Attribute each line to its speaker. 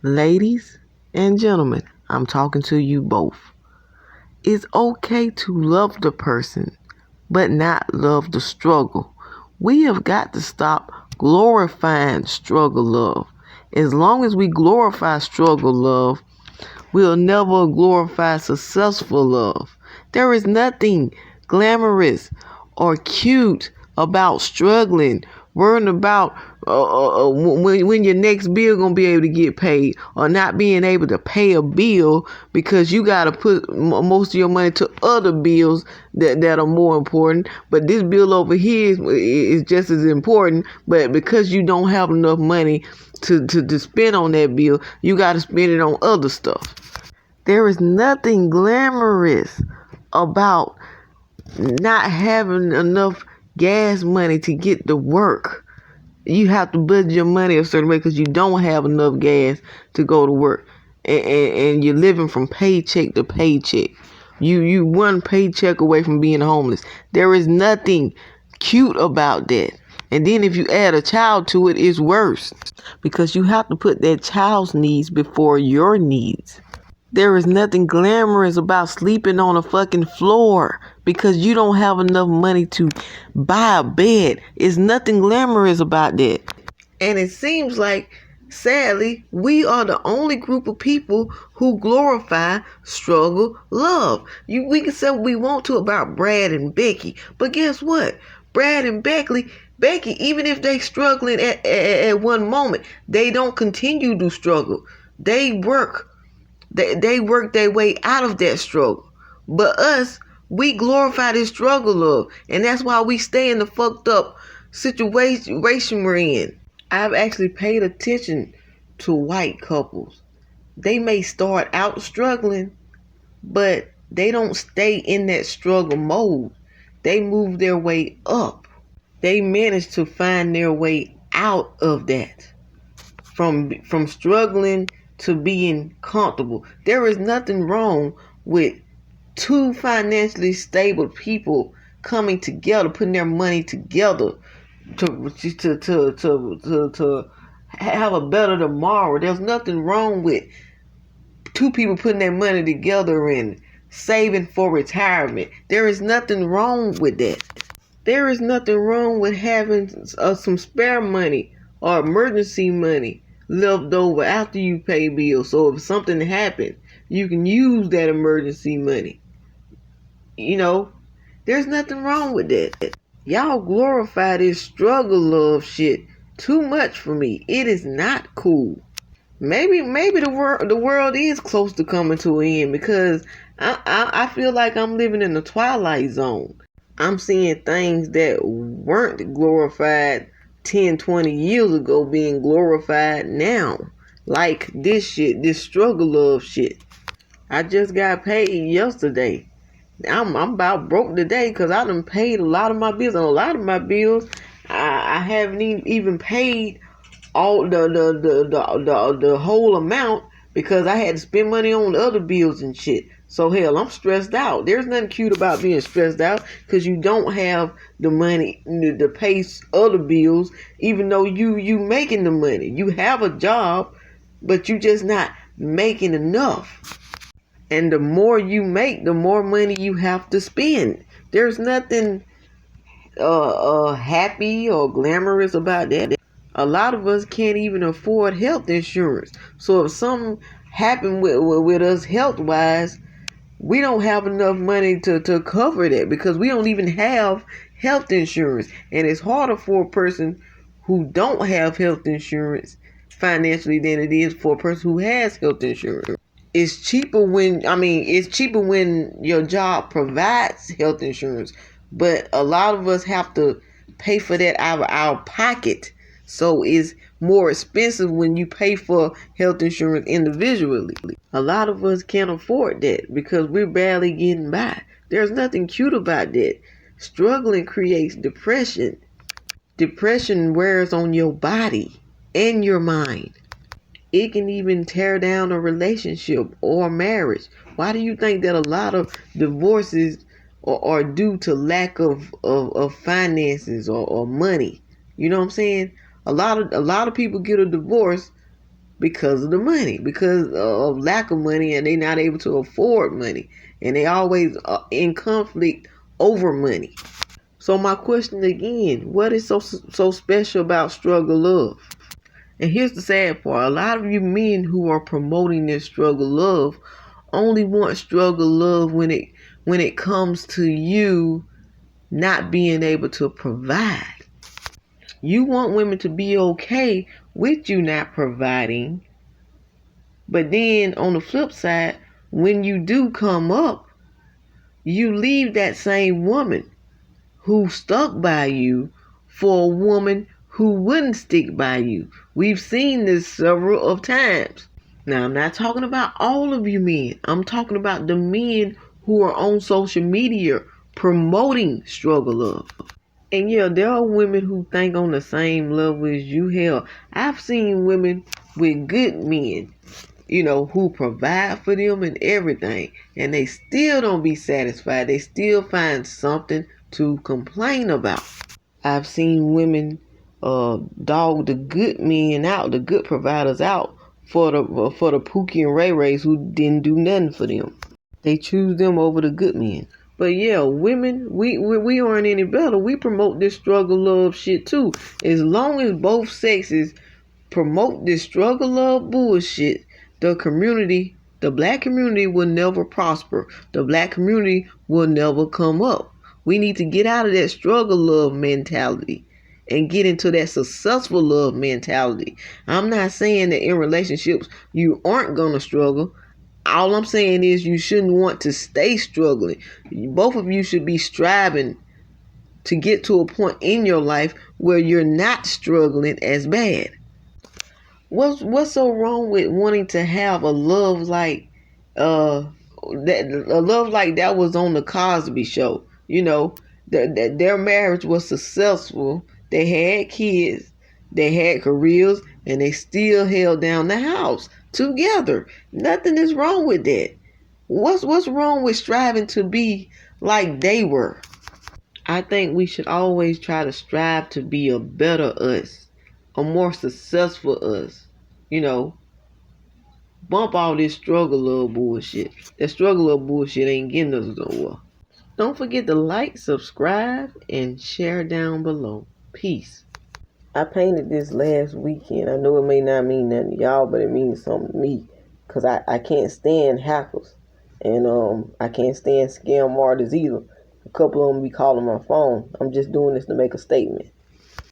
Speaker 1: Ladies and gentlemen, I'm talking to you both. It's okay to love the person, but not love the struggle. We have got to stop glorifying struggle love. As long as we glorify struggle love, we'll never glorify successful love. There is nothing glamorous or cute about struggling, worrying about when your next bill gonna be able to get paid, or not being able to pay a bill because you gotta put most of your money to other bills that are more important. But this bill over here is just as important. But because you don't have enough money to spend on that bill, you gotta spend it on other stuff. There is nothing glamorous about not having enough gas money to get to work. You have to budget your money a certain way because you don't have enough gas to go to work. And you're living from paycheck to paycheck. You one paycheck away from being homeless. There is nothing cute about that. And then if you add a child to it, it's worse. Because you have to put that child's needs before your needs. There is nothing glamorous about sleeping on a fucking floor because you don't have enough money to buy a bed. It's nothing glamorous about that. And it seems like, sadly, we are the only group of people who glorify struggle love. We can say what we want to about Brad and Becky, but guess what? Brad and Becky, even if they struggling at one moment, they don't continue to struggle. They work. They work their way out of that struggle. But us, we glorify this struggle love. And that's why we stay in the fucked up situation we're in. I've actually paid attention to white couples. They may start out struggling, but they don't stay in that struggle mode. They move their way up. They manage to find their way out of that. From struggling to being comfortable. There is nothing wrong with two financially stable people coming together, putting their money together to have a better tomorrow. There's nothing wrong with two people putting their money together and saving for retirement. There is nothing wrong with that. There is nothing wrong with having some spare money or emergency money left over after you pay bills. So if something happened, you can use that emergency money. There's nothing wrong with that. Y'all glorify this struggle love shit too much for me. It is not cool. Maybe the world is close to coming to an end because I feel like I'm living in the twilight zone. I'm seeing things that weren't glorified 10, 20 years ago being glorified now. Like this shit, this struggle love shit. I just got paid yesterday. I'm about broke today because I done paid a lot of my bills. And a lot of my bills, I haven't even paid all the whole amount because I had to spend money on other bills and shit. So hell, I'm stressed out. There's nothing cute about being stressed out because you don't have the money to pay other bills, even though you making the money. You have a job, but you just not making enough. And the more you make, the more money you have to spend. There's nothing happy or glamorous about that. A lot of us can't even afford health insurance. So if something happened with us health-wise, we don't have enough money to cover that because we don't even have health insurance. And it's harder for a person who don't have health insurance financially than it is for a person who has health insurance. It's cheaper when your job provides health insurance, but a lot of us have to pay for that out of our pocket. So it's more expensive when you pay for health insurance individually. A lot of us can't afford that because we're barely getting by. There's nothing cute about that. Struggling creates depression. Depression wears on your body and your mind. It can even tear down a relationship or marriage. Why do you think that a lot of divorces are due to lack of finances or money? You know what I'm saying? A lot of people get a divorce because of the money, because of lack of money, and they not able to afford money, and they always in conflict over money. So my question again, what is so special about struggle love? And here's the sad part. A lot of you men who are promoting this struggle love only want struggle love when it comes to you not being able to provide. You want women to be okay with you not providing, but then on the flip side, when you do come up, you leave that same woman who stuck by you for a woman who wouldn't stick by you. We've seen this several of times. Now, I'm not talking about all of you men. I'm talking about the men who are on social media promoting struggle love. And yeah, there are women who think on the same level as you. Hell, I've seen women with good men, who provide for them and everything, and they still don't be satisfied. They still find something to complain about. I've seen women dog the good men out, the good providers out for the Pookie and Ray Rays who didn't do nothing for them. They choose them over the good men. But yeah, women, we aren't any better. We promote this struggle love shit too. As long as both sexes promote this struggle love bullshit, the black community will never prosper. The black community will never come up. We need to get out of that struggle love mentality and get into that successful love mentality. I'm not saying that in relationships you aren't gonna struggle. All I'm saying is you shouldn't want to stay struggling. Both of you should be striving to get to a point in your life where you're not struggling as bad. What's so wrong with wanting to have a love like that was on the Cosby Show? Their marriage was successful. They had kids, they had careers, and they still held down the house together. Nothing is wrong with that. What's wrong with striving to be like they were? I think we should always try to strive to be a better us, a more successful us. Bump all this struggle love bullshit. That struggle love bullshit ain't getting us nowhere. Don't forget to like, subscribe, and share down below. Peace. I painted this last weekend. I know it may not mean nothing to y'all, but it means something to me. Because I can't stand hackers. And I can't stand scam artists either. A couple of them be calling my phone. I'm just doing this to make a statement.